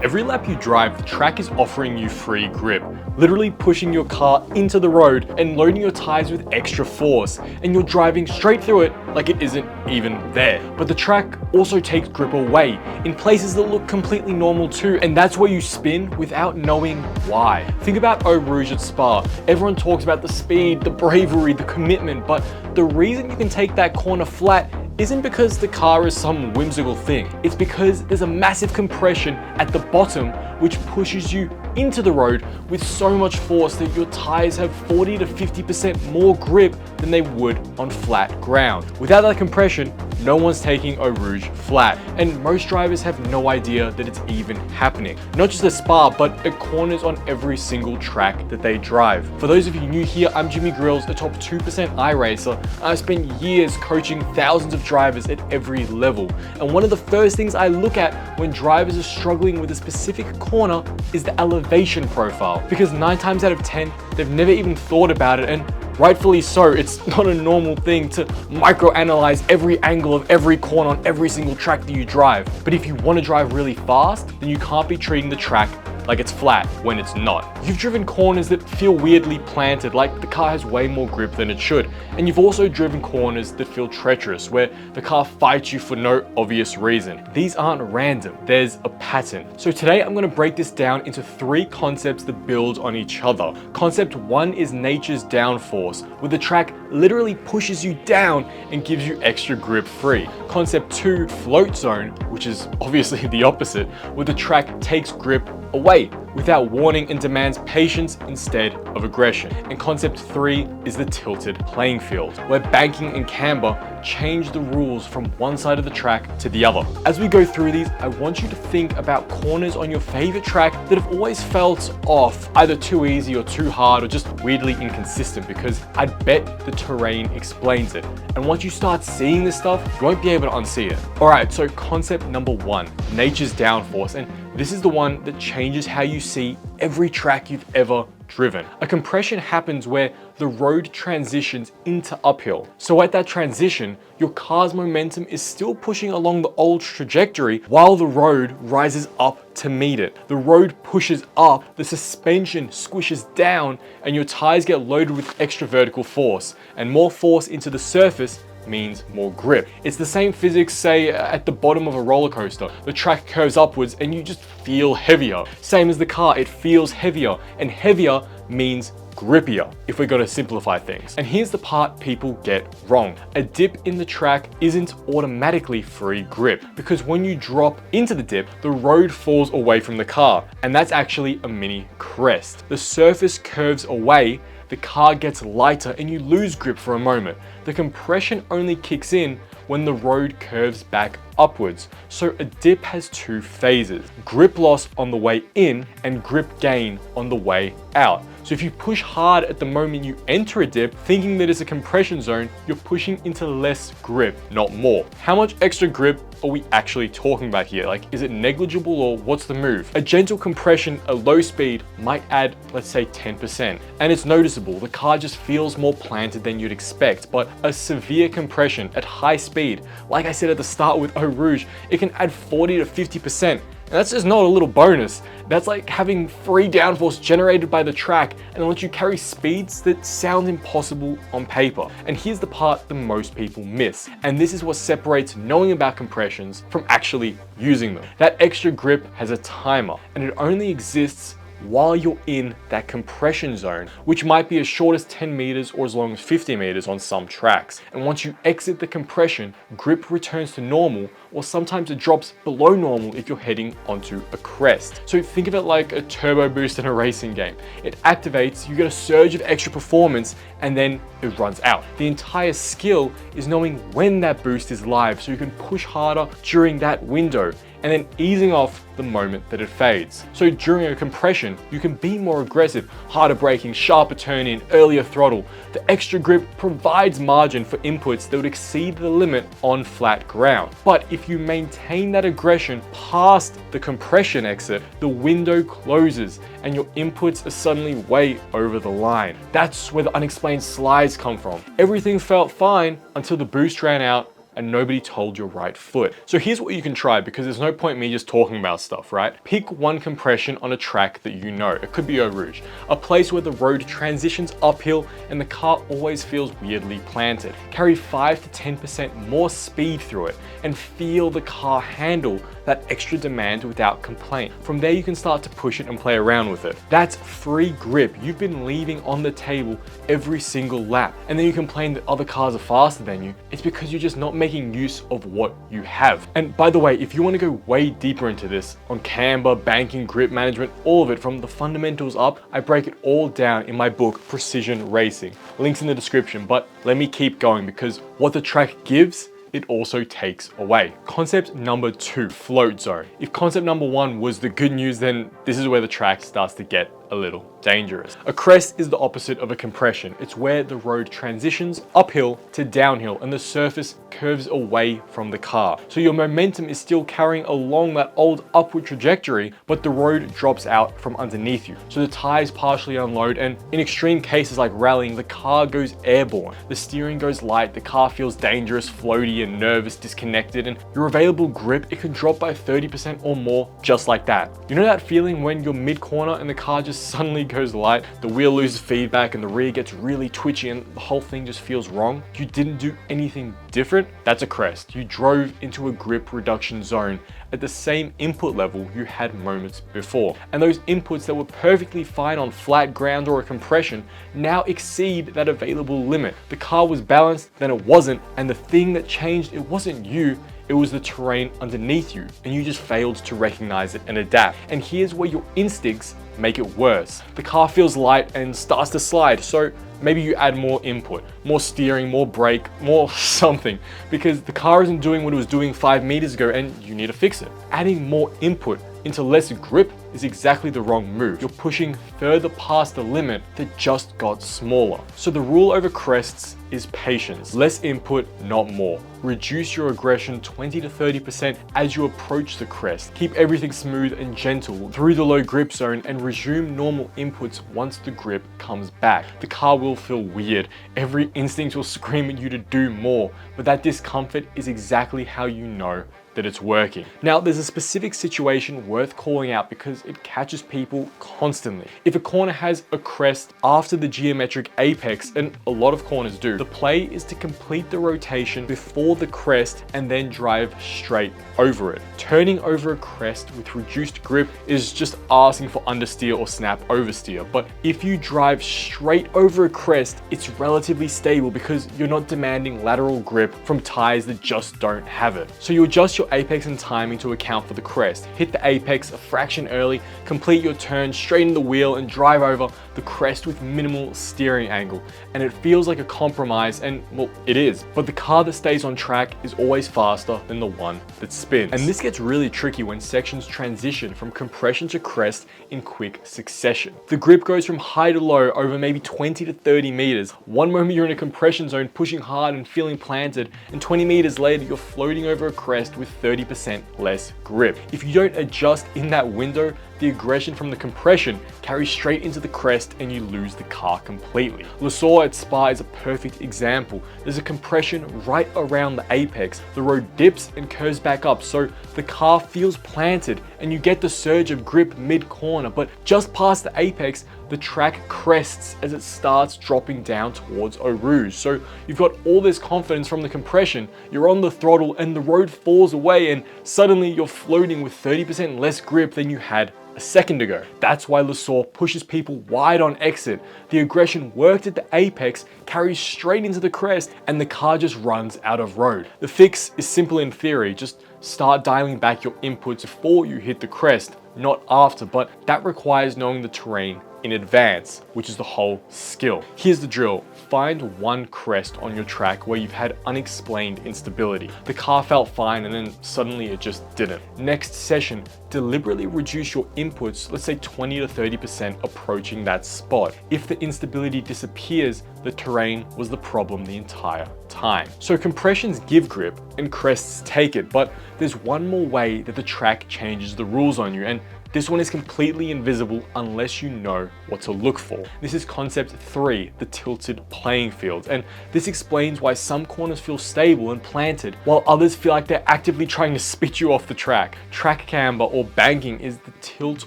Every lap you drive, the track is offering you free grip, literally pushing your car into the road and loading your tires with extra force, and you're driving straight through it like it isn't even there. But the track also takes grip away in places that look completely normal too, and that's where you spin without knowing why. Think about Eau Rouge at Spa. Everyone talks about the speed, the bravery, the commitment, but the reason you can take that corner flat isn't because the car is some whimsical thing. It's because there's a massive compression at the bottom which pushes you into the road with so much force that your tires have 40 to 50% more grip than they would on flat ground. Without that compression, no one's taking Eau Rouge flat, and most drivers have no idea that it's even happening. Not just at Spa, but at corners on every single track that they drive. For those of you new here, I'm Jimmy Grills, a top 2% iRacer. I've spent years coaching thousands of drivers at every level, and one of the first things I look at when drivers are struggling with a specific corner is the elevation profile, because 9 times out of 10, they've never even thought about it, and rightfully so. It's not a normal thing to microanalyze every angle of every corner on every single track that you drive. But if you want to drive really fast, then you can't be treating the track like it's flat when it's not. You've driven corners that feel weirdly planted, like the car has way more grip than it should. And you've also driven corners that feel treacherous, where the car fights you for no obvious reason. These aren't random, there's a pattern. So today I'm going to break this down into 3 concepts that build on each other. Concept 1 is nature's downforce, where the track literally pushes you down and gives you extra grip free. Concept 2, float zone, which is obviously the opposite, where the track takes grip away without warning and demands patience instead of aggression. And concept 3 is the tilted playing field, where banking and camber change the rules from one side of the track to the other. As we go through these, I want you to think about corners on your favorite track that have always felt off, either too easy or too hard or just weirdly inconsistent, because I'd bet the terrain explains it. And once you start seeing this stuff, you won't be able to unsee it. Alright, so concept number 1, nature's downforce, and this is the one that changes how you see every track you've ever driven. A compression happens where the road transitions into uphill. So at that transition, your car's momentum is still pushing along the old trajectory while the road rises up to meet it. The road pushes up, the suspension squishes down, and your tires get loaded with extra vertical force. And more force into the surface means more grip. It's the same physics, say, at the bottom of a roller coaster. The track curves upwards and you just feel heavier. Same as the car, it feels heavier, and heavier means grippier, if we're going to simplify things. And here's the part people get wrong. A dip in the track isn't automatically free grip, because when you drop into the dip, the road falls away from the car, and that's actually a mini crest. The surface curves away, the car gets lighter, and you lose grip for a moment. The compression only kicks in when the road curves back upwards. So a dip has 2 phases: grip loss on the way in and grip gain on the way out. So if you push hard at the moment you enter a dip, thinking that it's a compression zone, you're pushing into less grip, not more. How much extra grip are we actually talking about here? Like, is it negligible, or what's the move? A gentle compression at low speed might add, let's say, 10%. And it's noticeable, the car just feels more planted than you'd expect. But a severe compression at high speed, like I said at the start with Eau Rouge, it can add 40 to 50%. And that's just not a little bonus. That's like having free downforce generated by the track and lets you carry speeds that sound impossible on paper. And here's the part that most people miss. And this is what separates knowing about compressions from actually using them. That extra grip has a timer, and it only exists while you're in that compression zone, which might be as short as 10 meters or as long as 50 meters on some tracks. And once you exit the compression, grip returns to normal, or sometimes it drops below normal if you're heading onto a crest. So think of it like a turbo boost in a racing game. It activates, you get a surge of extra performance, and then it runs out. The entire skill is knowing when that boost is live, so you can push harder during that window, and then easing off the moment that it fades. So during a compression, you can be more aggressive, harder braking, sharper turn in, earlier throttle. The extra grip provides margin for inputs that would exceed the limit on flat ground. But if you maintain that aggression past the compression exit, the window closes and your inputs are suddenly way over the line. That's where the unexplained slides come from. Everything felt fine until the boost ran out and nobody told your right foot. So here's what you can try, because there's no point me just talking about stuff, right? Pick one compression on a track that you know. It could be Eau Rouge, a place where the road transitions uphill and the car always feels weirdly planted. Carry 5 to 10% more speed through it and feel the car handle that extra demand without complaint. From there, you can start to push it and play around with it. That's free grip you've been leaving on the table every single lap. And then you complain that other cars are faster than you. It's because you're just not making use of what you have. And by the way, if you want to go way deeper into this on camber, banking, grip management, all of it from the fundamentals up, I break it all down in my book, Precision Racing. Links in the description, but let me keep going, because what the track gives, it also takes away. Concept number 2, float zone. If concept number 1 was the good news, then this is where the track starts to get a little dangerous. A crest is the opposite of a compression. It's where the road transitions uphill to downhill and the surface curves away from the car. So your momentum is still carrying along that old upward trajectory, but the road drops out from underneath you. So the tires partially unload, and in extreme cases like rallying, the car goes airborne. The steering goes light, the car feels dangerous, floaty and nervous, disconnected, and your available grip, it can drop by 30% or more just like that. You know that feeling when you're mid-corner and the car just suddenly goes light, the wheel loses feedback and the rear gets really twitchy and the whole thing just feels wrong? You didn't do anything different? That's a crest. You drove into a grip reduction zone at the same input level you had moments before. And those inputs that were perfectly fine on flat ground or a compression now exceed that available limit. The car was balanced, then it wasn't, and the thing that changed, it wasn't you, it was the terrain underneath you, and you just failed to recognize it and adapt. And here's where your instincts make it worse. The car feels light and starts to slide, so maybe you add more input, more steering, more brake, more something, because the car isn't doing what it was doing 5 meters ago and you need to fix it. Adding more input into less grip is exactly the wrong move. You're pushing further past the limit that just got smaller. So the rule over crests is patience. Less input, not more. Reduce your aggression 20 to 30% as you approach the crest. Keep everything smooth and gentle through the low grip zone and resume normal inputs once the grip comes back. The car will feel weird. Every instinct will scream at you to do more, but that discomfort is exactly how you know that it's working. Now, there's a specific situation worth calling out because it catches people constantly. If a corner has a crest after the geometric apex, and a lot of corners do, the play is to complete the rotation before the crest and then drive straight over it. Turning over a crest with reduced grip is just asking for understeer or snap oversteer. But if you drive straight over a crest, it's relatively stable because you're not demanding lateral grip from tires that just don't have it. So you adjust your apex and timing to account for the crest. Hit the apex a fraction early, complete your turn, straighten the wheel and drive over the crest with minimal steering angle. And it feels like a compromise, and well, it is. But the car that stays on track is always faster than the one that spins. And this gets really tricky when sections transition from compression to crest in quick succession. The grip goes from high to low over maybe 20 to 30 meters. One moment you're in a compression zone pushing hard and feeling planted, and 20 meters later you're floating over a crest with 30% less grip. If you don't adjust in that window, the aggression from the compression carries straight into the crest and you lose the car completely. Le Saur at Spa is a perfect example. There's a compression right around the apex. The road dips and curves back up, so the car feels planted and you get the surge of grip mid-corner, but just past the apex, the track crests as it starts dropping down towards Eau Rouge. So you've got all this confidence from the compression, you're on the throttle and the road falls away and suddenly you're floating with 30% less grip than you had a second ago. That's why Le Saur pushes people wide on exit. The aggression worked at the apex carries straight into the crest and the car just runs out of road. The fix is simple in theory, just start dialing back your inputs before you hit the crest, not after, but that requires knowing the terrain in advance, which is the whole skill. Here's the drill. Find one crest on your track where you've had unexplained instability. The car felt fine and then suddenly it just didn't. Next session, deliberately reduce your inputs, let's say 20 to 30% approaching that spot. If the instability disappears, the terrain was the problem the entire time. So compressions give grip and crests take it, but there's one more way that the track changes the rules on you, and This one is completely invisible unless you know what to look for. This is concept 3, the tilted playing field, and this explains why some corners feel stable and planted, while others feel like they're actively trying to spit you off the track. Track camber or banking is the tilt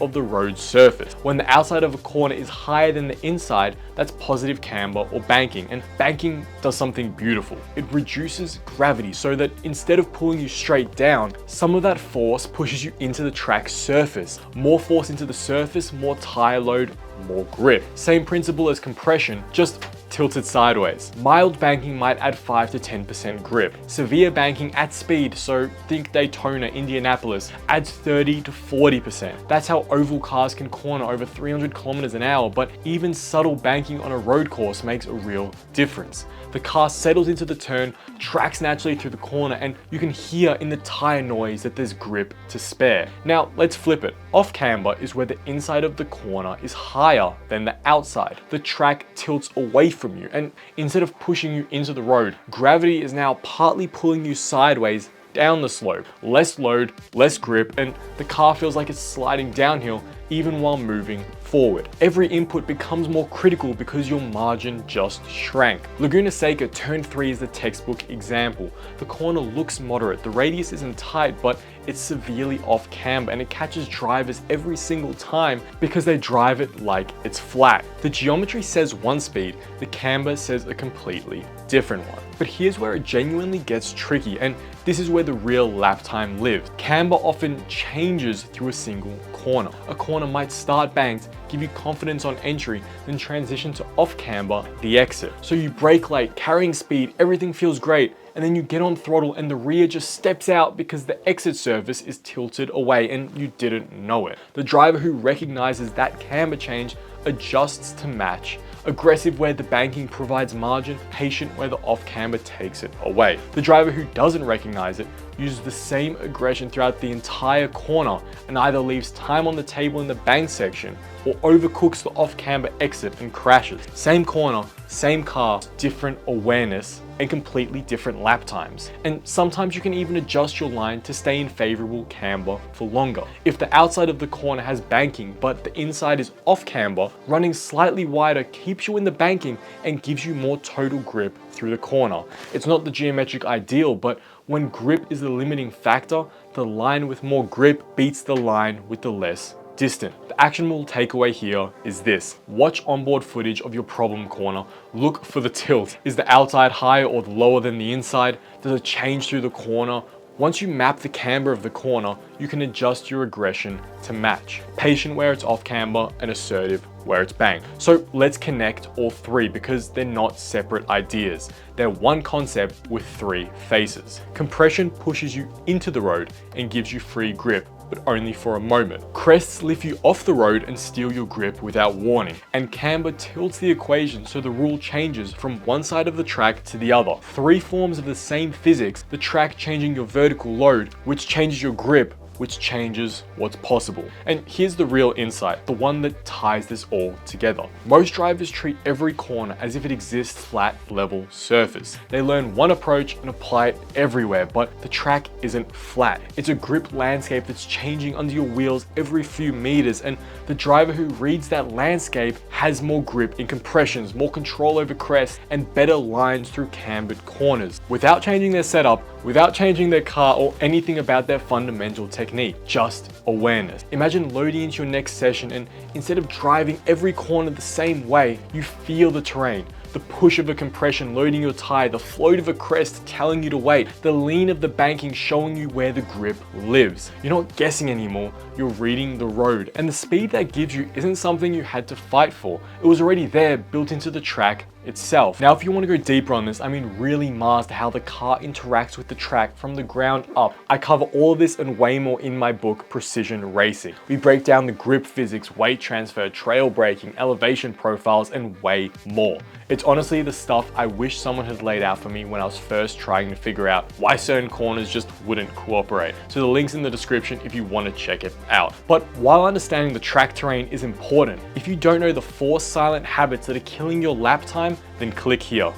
of the road surface. When the outside of a corner is higher than the inside, that's positive camber or banking, and banking does something beautiful. It reduces gravity so that instead of pulling you straight down, some of that force pushes you into the track surface. More force into the surface, more tire load, more grip. Same principle as compression, just tilted sideways. Mild banking might add 5 to 10% grip. Severe banking at speed, so think Daytona, Indianapolis, adds 30 to 40%. That's how oval cars can corner over 300 kilometers an hour, but even subtle banking on a road course makes a real difference. The car settles into the turn, tracks naturally through the corner, and you can hear in the tire noise that there's grip to spare. Now let's flip it. Off camber is where the inside of the corner is higher than the outside. The track tilts away from you, and instead of pushing you into the road, gravity is now partly pulling you sideways down the slope. Less load, less grip, and the car feels like it's sliding downhill even while moving forward. Every input becomes more critical because your margin just shrank. Laguna Seca turn 3 is the textbook example. The corner looks moderate, the radius isn't tight, but it's severely off camber, and it catches drivers every single time because they drive it like it's flat. The geometry says one speed, the camber says a completely different one. But here's where it genuinely gets tricky, and this is where the real lap time lives. Camber often changes through a single corner. A corner might start banked, give you confidence on entry, then transition to off camber, the exit. So you brake late, carrying speed, everything feels great, and then you get on throttle and the rear just steps out because the exit surface is tilted away and you didn't know it. The driver who recognizes that camber change adjusts to match. Aggressive where the banking provides margin, patient where the off camber takes it away. The driver who doesn't recognize it uses the same aggression throughout the entire corner and either leaves time on the table in the bank section or overcooks the off camber exit and crashes. Same corner, same car, different awareness and completely different lap times. And sometimes you can even adjust your line to stay in favorable camber for longer. If the outside of the corner has banking but the inside is off camber, running slightly wider keeps you in the banking and gives you more total grip through the corner. It's not the geometric ideal, but when grip is the limiting factor, the line with more grip beats the line with the less distant. The actionable takeaway here is this: watch onboard footage of your problem corner, look for the tilt. Is the outside higher or lower than the inside? Does it change through the corner? Once you map the camber of the corner, you can adjust your aggression to match. Patient where it's off camber and assertive where it's banked. So let's connect all three because they're not separate ideas. They're one concept with three faces. Compression pushes you into the road and gives you free grip, but only for a moment. Crests lift you off the road and steal your grip without warning. And camber tilts the equation so the rule changes from one side of the track to the other. Three forms of the same physics, the track changing your vertical load, which changes your grip, which changes what's possible. And here's the real insight, the one that ties this all together. Most drivers treat every corner as if it exists flat, level surface. They learn one approach and apply it everywhere, but the track isn't flat. It's a grip landscape that's changing under your wheels every few meters, and the driver who reads that landscape has more grip in compressions, more control over crests, and better lines through cambered corners. Without changing their setup, without changing their car or anything about their fundamental technique, just awareness. Imagine loading into your next session and instead of driving every corner the same way, you feel the terrain. The push of a compression loading your tire, the float of a crest telling you to wait, the lean of the banking showing you where the grip lives. You're not guessing anymore, you're reading the road. And the speed that gives you isn't something you had to fight for. It was already there, built into the track itself. Now, if you want to go deeper on this, I mean really master how the car interacts with the track from the ground up, I cover all of this and way more in my book, Precision Racing. We break down the grip physics, weight transfer, trail braking, elevation profiles, and way more. It's honestly the stuff I wish someone had laid out for me when I was first trying to figure out why certain corners just wouldn't cooperate. So the link's in the description if you want to check it out. But while understanding the track terrain is important, if you don't know the 4 silent habits that are killing your lap time, then click here.